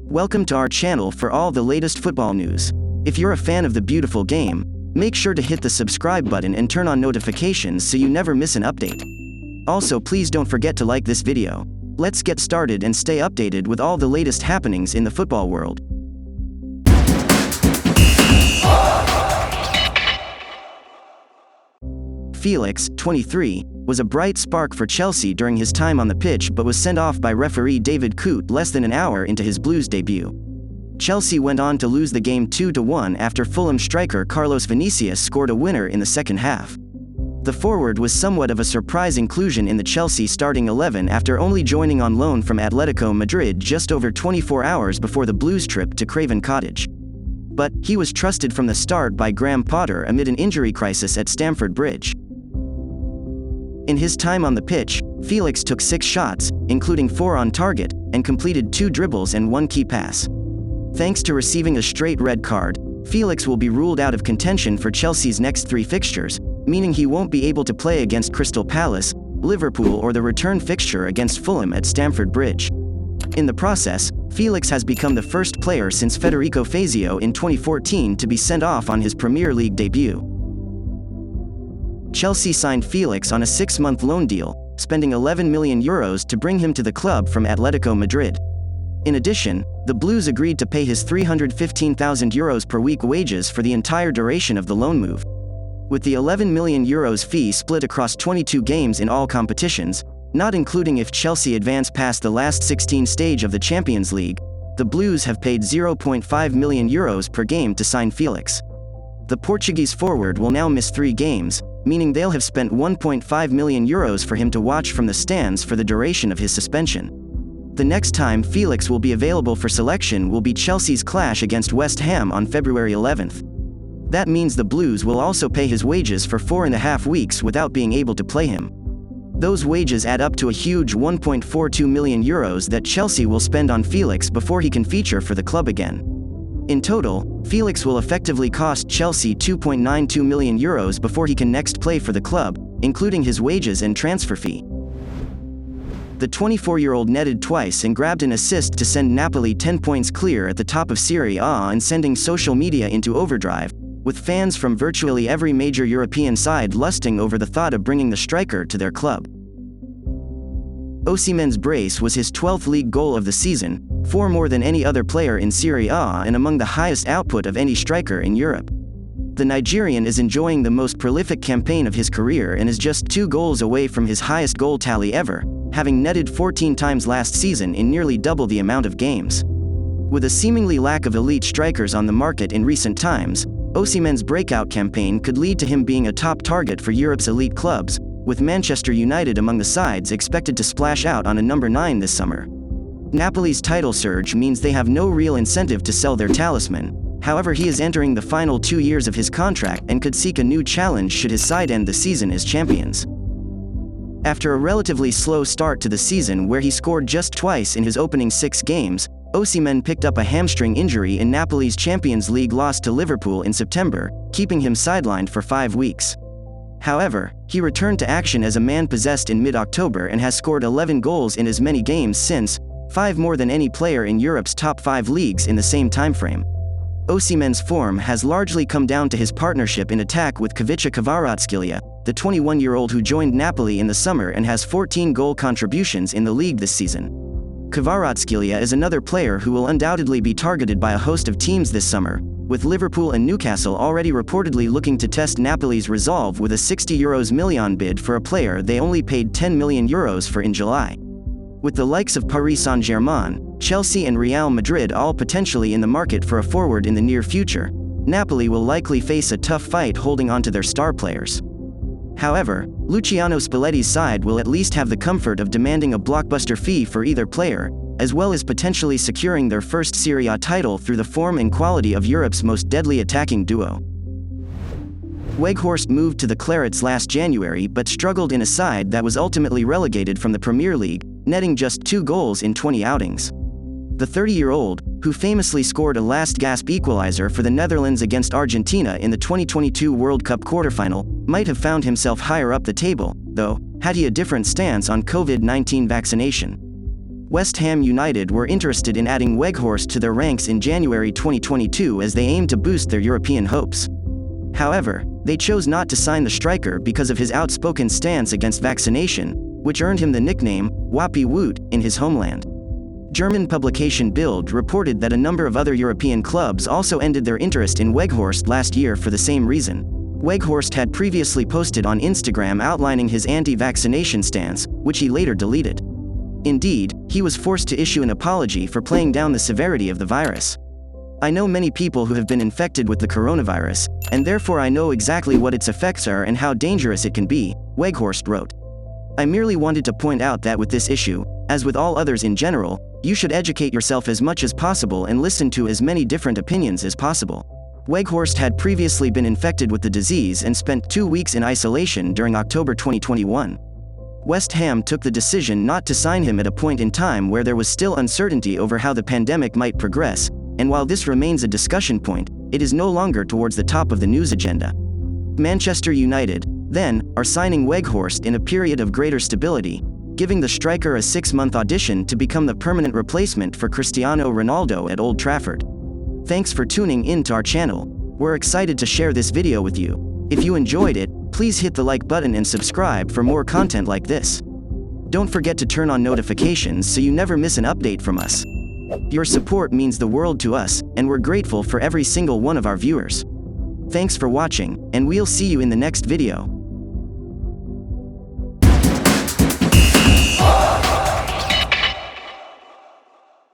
Welcome to our channel for all the latest football news. If you're a fan of the beautiful game, make sure to hit the subscribe button and turn on notifications so you never miss an update. Also, please don't forget to like this video. Let's get started and stay updated with all the latest happenings in the football world. Felix, 23, was a bright spark for Chelsea during his time on the pitch but was sent off by referee David Coote less than an hour into his Blues debut. Chelsea went on to lose the game 2-1 after Fulham striker Carlos Vinicius scored a winner in the second half. The forward was somewhat of a surprise inclusion in the Chelsea starting 11 after only joining on loan from Atletico Madrid just over 24 hours before the Blues trip to Craven Cottage. But he was trusted from the start by Graham Potter amid an injury crisis at Stamford Bridge. In his time on the pitch, Felix took 6 shots, including 4 on target, and completed 2 dribbles and 1 key pass. Thanks to receiving a straight red card, Felix will be ruled out of contention for Chelsea's next 3 fixtures, meaning he won't be able to play against Crystal Palace, Liverpool or the return fixture against Fulham at Stamford Bridge. In the process, Felix has become the first player since Federico Fazio in 2014 to be sent off on his Premier League debut. Chelsea signed Felix on a 6-month loan deal, spending €11 million to bring him to the club from Atletico Madrid. In addition, the Blues agreed to pay his €315,000 per week wages for the entire duration of the loan move. With the €11 million fee split across 22 games in all competitions, not including if Chelsea advance past the last 16 stage of the Champions League, the Blues have paid €0.5 million per game to sign Felix. The Portuguese forward will now miss 3 games, meaning they'll have spent €1.5 million for him to watch from the stands for the duration of his suspension. The next time Felix will be available for selection will be Chelsea's clash against West Ham on February 11th. That means the Blues will also pay his wages for 4.5 weeks without being able to play him. Those wages add up to a huge €1.42 million that Chelsea will spend on Felix before he can feature for the club again. In total, Felix will effectively cost Chelsea €2.92 million before he can next play for the club, including his wages and transfer fee. The 24-year-old netted twice and grabbed an assist to send Napoli 10 points clear at the top of Serie A and sending social media into overdrive, with fans from virtually every major European side lusting over the thought of bringing the striker to their club. Osimhen's brace was his 12th league goal of the season, 4 more than any other player in Serie A and among the highest output of any striker in Europe. The Nigerian is enjoying the most prolific campaign of his career and is just 2 goals away from his highest goal tally ever, having netted 14 times last season in nearly double the amount of games. With a seemingly lack of elite strikers on the market in recent times, Osimhen's breakout campaign could lead to him being a top target for Europe's elite clubs, with Manchester United among the sides expected to splash out on a number 9 this summer. Napoli's title surge means they have no real incentive to sell their talisman. However, he is entering the final 2 years of his contract and could seek a new challenge should his side end the season as champions. After a relatively slow start to the season where he scored just twice in his opening 6 games, Osimhen picked up a hamstring injury in Napoli's Champions League loss to Liverpool in September, keeping him sidelined for 5 weeks. However, he returned to action as a man possessed in mid-October and has scored 11 goals in as many games since, 5 more than any player in Europe's top 5 leagues in the same timeframe. Osimhen's form has largely come down to his partnership in attack with kvaratskhelia, the 21-year-old who joined Napoli in the summer and has 14 goal contributions in the league this season. Kvaratskhelia is another player who will undoubtedly be targeted by a host of teams this summer, with Liverpool and Newcastle already reportedly looking to test Napoli's resolve with a €60 million bid for a player they only paid €10 million for in July. With the likes of Paris Saint-Germain, Chelsea and Real Madrid all potentially in the market for a forward in the near future, Napoli will likely face a tough fight holding on to their star players. However, Luciano Spalletti's side will at least have the comfort of demanding a blockbuster fee for either player, as well as potentially securing their first Serie A title through the form and quality of Europe's most deadly attacking duo. Weghorst moved to the Clarets last January but struggled in a side that was ultimately relegated from the Premier League, netting just 2 goals in 20 outings. The 30-year-old, who famously scored a last-gasp equalizer for the Netherlands against Argentina in the 2022 World Cup quarterfinal, might have found himself higher up the table, though, had he a different stance on COVID-19 vaccination. West Ham United were interested in adding Weghorst to their ranks in January 2022 as they aimed to boost their European hopes. However, they chose not to sign the striker because of his outspoken stance against vaccination, which earned him the nickname Wappie Wout in his homeland. German publication Bild reported that a number of other European clubs also ended their interest in Weghorst last year for the same reason. Weghorst had previously posted on Instagram outlining his anti-vaccination stance, which he later deleted. Indeed, he was forced to issue an apology for playing down the severity of the virus. I know many people who have been infected with the coronavirus, and therefore I know exactly what its effects are and how dangerous it can be, Weghorst wrote. I merely wanted to point out that with this issue, as with all others in general, you should educate yourself as much as possible and listen to as many different opinions as possible. Weghorst had previously been infected with the disease and spent 2 weeks in isolation during October 2021. West Ham took the decision not to sign him at a point in time where there was still uncertainty over how the pandemic might progress, and while this remains a discussion point, it is no longer towards the top of the news agenda. Manchester United, then, are signing Weghorst in a period of greater stability, giving the striker a 6-month audition to become the permanent replacement for Cristiano Ronaldo at Old Trafford. Thanks for tuning in to our channel. We're excited to share this video with you. If you enjoyed it, please hit the like button and subscribe for more content like this. Don't forget to turn on notifications so you never miss an update from us. Your support means the world to us, and we're grateful for every single one of our viewers. Thanks for watching, and we'll see you in the next video.